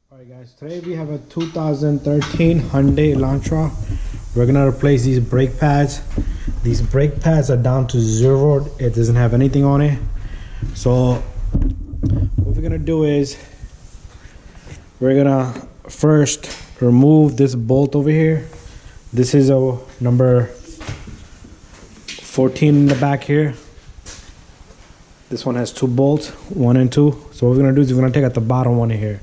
Alright guys, today we have a 2013 Hyundai Elantra. We're gonna replace these brake pads. These brake pads are down to zero. It doesn't have anything on it. So what we're gonna do is we're gonna first remove this bolt over here. This is a number 14 in the back here. This one has two bolts, 1 and 2. So what we're gonna do is we're gonna take out the bottom one here.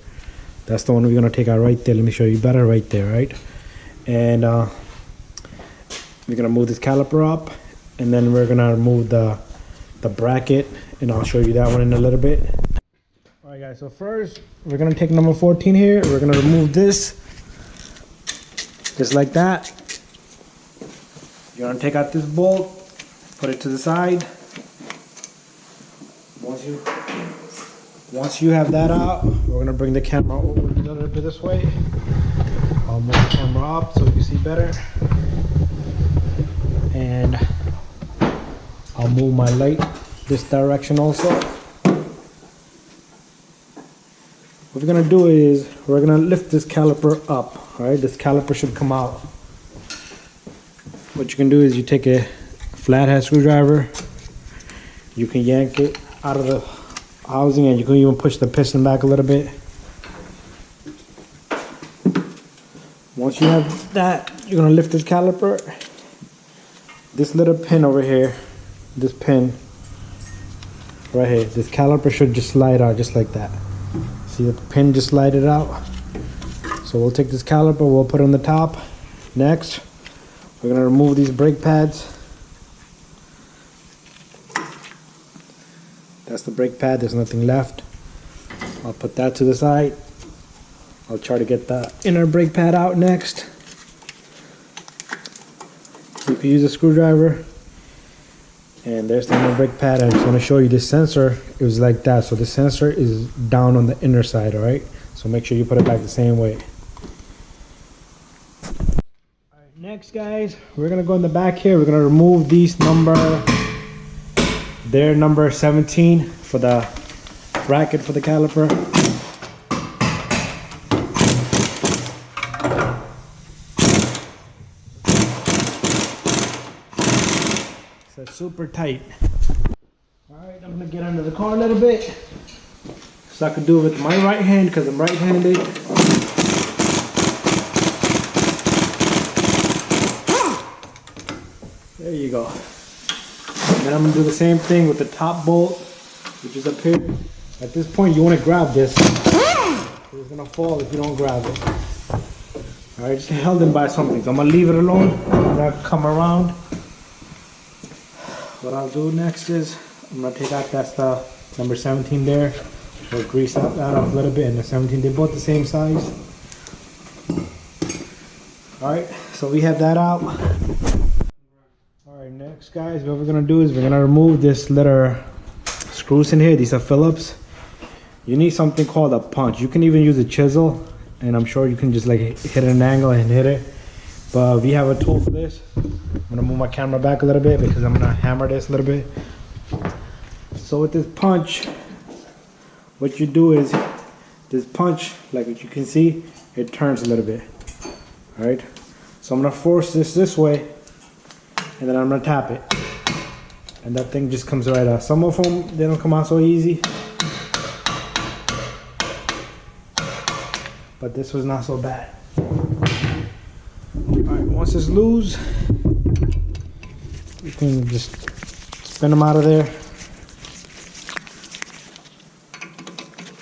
That's the one we're gonna take out right there. Let me show you better right there, right? And we're gonna move this caliper up, and then we're gonna remove the bracket, and I'll show you that one in a little bit. All right, guys. So first, we're gonna take number 14 here. We're gonna remove this, just like that. You're gonna take out this bolt, put it to the side. Once you have that out, we're gonna bring the camera over a little bit this way. I'll move the camera up so you can see better. And I'll move my light this direction also. What we're gonna do is we're gonna lift this caliper up. All right, this caliper should come out. What you can do is you take a flathead screwdriver. You can yank it out of the housing, and you can even push the piston back a little bit. Once you have that, you're gonna lift this caliper. This little pin over here, this pin right here, this caliper should just slide out just like that. See the pin just slide it out? So we'll take this caliper, we'll put it on the top. Next, we're gonna remove these brake pads. That's the brake pad, there's nothing left. I'll put that to the side. I'll try to get the inner brake pad out next. You can use a screwdriver. And there's the inner brake pad. I just want to show you this sensor. It was like that. So the sensor is down on the inner side, alright? So make sure you put it back the same way. Alright, next guys, we're gonna go in the back here. We're gonna remove these They're number 17 for the bracket for the caliper. So it's super tight. Alright, I'm gonna get under the car a little bit so I can do it with my right hand because I'm right-handed. There you go. Then I'm gonna do the same thing with the top bolt, which is up here. At this point, you want to grab this. It's gonna fall if you don't grab it. All right, just held in by something. So I'm gonna leave it alone. I'm gonna come around. What I'll do next is I'm gonna take out that's the number 17 there. We'll grease that off a little bit, and the 17. They're both the same size. All right, so we have that out. Alright, next guys, what we're gonna do is we're gonna remove this little screws in here. These are Phillips. You need something called a punch. You can even use a chisel, and I'm sure you can just like hit an angle and hit it. But we have a tool for this. I'm gonna move my camera back a little bit because I'm gonna hammer this a little bit. So with this punch, what you do is this punch, like what you can see, it turns a little bit. Alright, so I'm gonna force this way. And then I'm gonna tap it, and that thing just comes right out. Some of them, they don't come out so easy, but this was not so bad. Alright, once it's loose, you can just spin them out of there.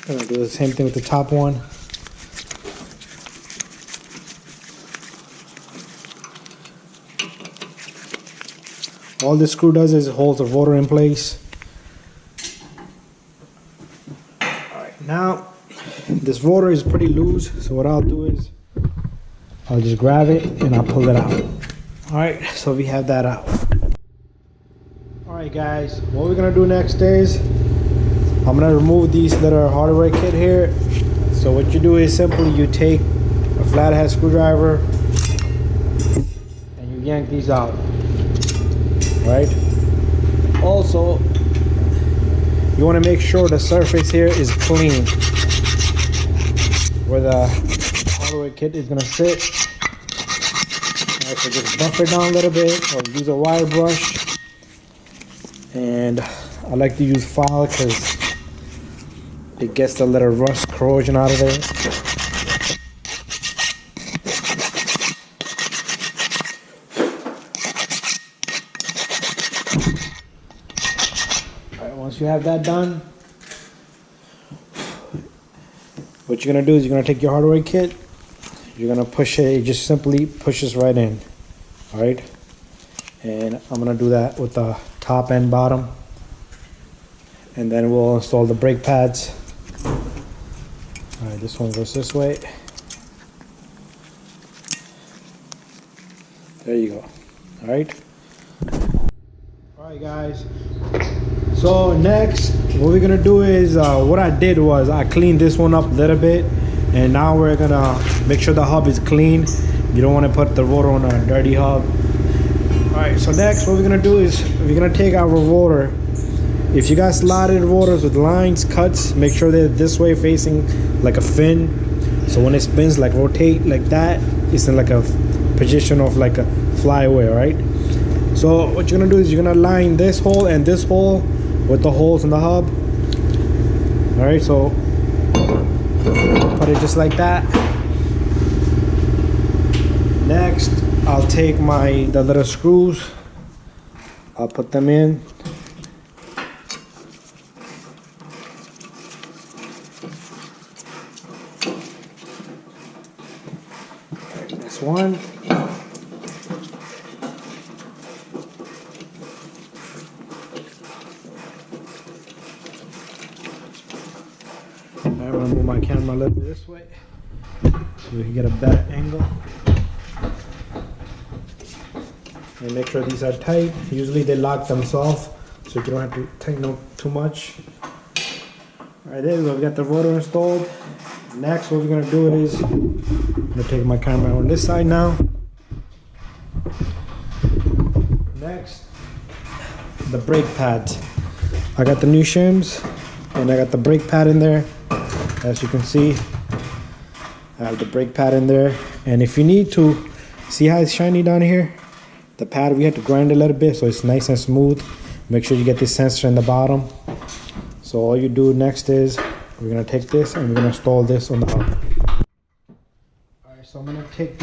I'm gonna do the same thing with the top one. All this screw does is holds the rotor in place. Alright, now this rotor is pretty loose, so what I'll do is I'll just grab it and I'll pull it out. Alright, so we have that out. Alright guys, what we're gonna do next is I'm gonna remove these little hardware kit here. So what you do is simply you take a flathead screwdriver and you yank these out. Right? Also, you want to make sure the surface here is clean. where the hardware kit is gonna sit. Alright, so just buff it down a little bit, or use a wire brush. And I like to use file because it gets the little rust corrosion out of there. Alright, once you have that done, what you're gonna do is you're gonna take your hardware kit, you're gonna push it just simply pushes right in. Alright? And I'm gonna do that with the top and bottom. And then we'll install the brake pads. Alright, this one goes this way. There you go. Alright. Alright guys. So next, what we're gonna do is, what I did was I cleaned this one up a little bit. And now we're gonna make sure the hub is clean. You don't wanna put the rotor on a dirty hub. Alright, so next what we're gonna do is we're gonna take our rotor. If you got slotted rotors with lines, cuts, make sure they're this way facing like a fin. So when it spins, like rotate like that, it's in like a position of like a flyaway, right? So what you're gonna do is you're gonna line this hole and this hole with the holes in the hub. Alright, so put it just like that. Next, I'll take the little screws. I'll put them in. This one. I'm gonna move my camera a little bit this way so we can get a better angle. And make sure these are tight. Usually they lock themselves, so you don't have to tighten up too much. Alright, there we go. We got the rotor installed. Next, what we're gonna do is I'm gonna take my camera on this side now. Next, the brake pads. I got the new shims and I got the brake pad in there. As you can see, I have the brake pad in there. And if you need to, see how it's shiny down here? The pad, we have to grind a little bit so it's nice and smooth. Make sure you get this sensor in the bottom. So all you do next is we're gonna take this and we're gonna install this on the hub. Alright, so I'm gonna take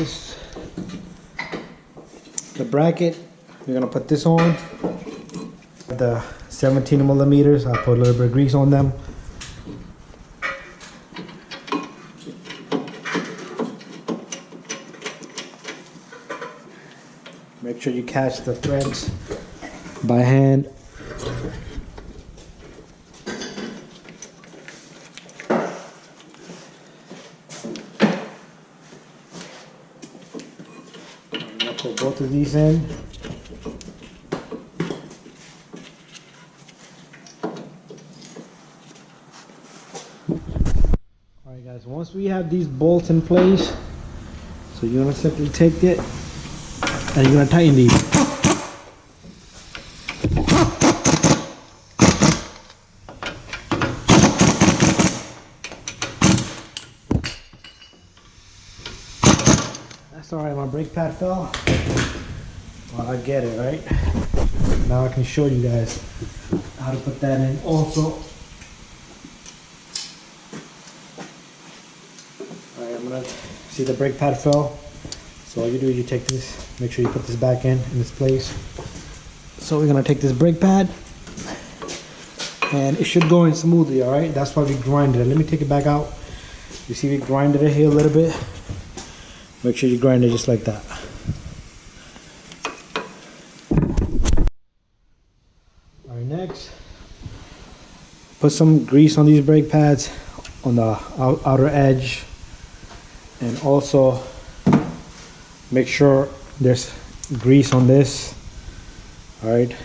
the bracket, we're gonna put this on. The 17 millimeters, I'll put a little bit of grease on them. Make sure you catch the threads by hand. I'm gonna put both of these in. Alright guys, once we have these bolts in place, so you're gonna simply take it and you're gonna tighten these. That's alright, my brake pad fell. Well, I get it, right? Now I can show you guys how to put that in also. Alright, I'm gonna see the brake pad fell. So all you do is you take this, make sure you put this back in its place. So we're gonna take this brake pad and it should go in smoothly, all right? That's why we grinded it. Let me take it back out. You see we grinded it here a little bit. Make sure you grind it just like that. All right, next, put some grease on these brake pads on the outer edge, and also make sure there's grease on this. All right,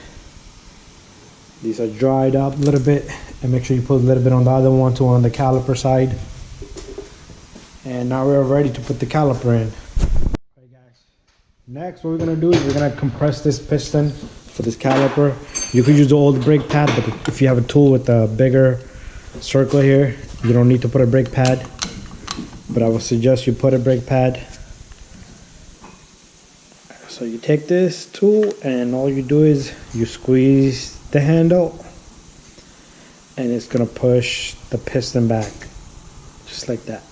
these are dried up a little bit, and make sure you put a little bit on the other one too, on the caliper side. And now we're ready to put the caliper in. Alright guys, next what we're gonna do is we're gonna compress this piston for this caliper. You could use the old brake pad, but if you have a tool with a bigger circle here, you don't need to put a brake pad. but I would suggest you put a brake pad. So you take this tool and all you do is you squeeze the handle and it's gonna push the piston back just like that.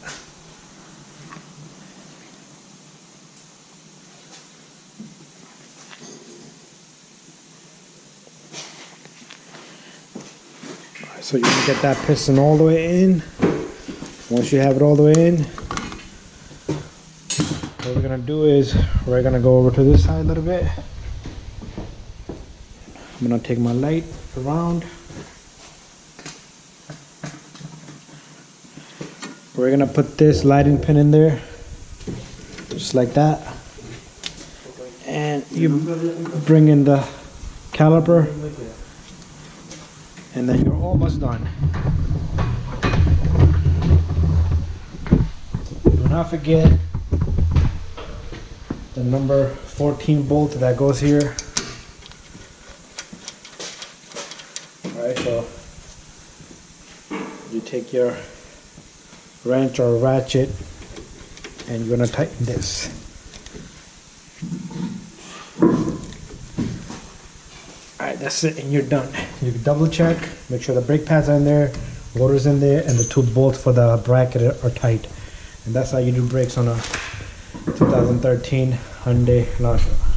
So you can get that piston all the way in. Once you have it all the way in, what we're gonna do is we're gonna go over to this side a little bit. I'm gonna take my light around. We're gonna put this lighting pin in there, just like that. And you bring in the caliper, and then you're almost done. Do not forget the number 14 bolt that goes here. Alright, so you take your wrench or ratchet and you're gonna tighten this. Alright, that's it, and you're done. You can double check, make sure the brake pads are in there, rotor's in there, and the two bolts for the bracket are tight. And that's how you do brakes on a 2013 Hyundai Elantra.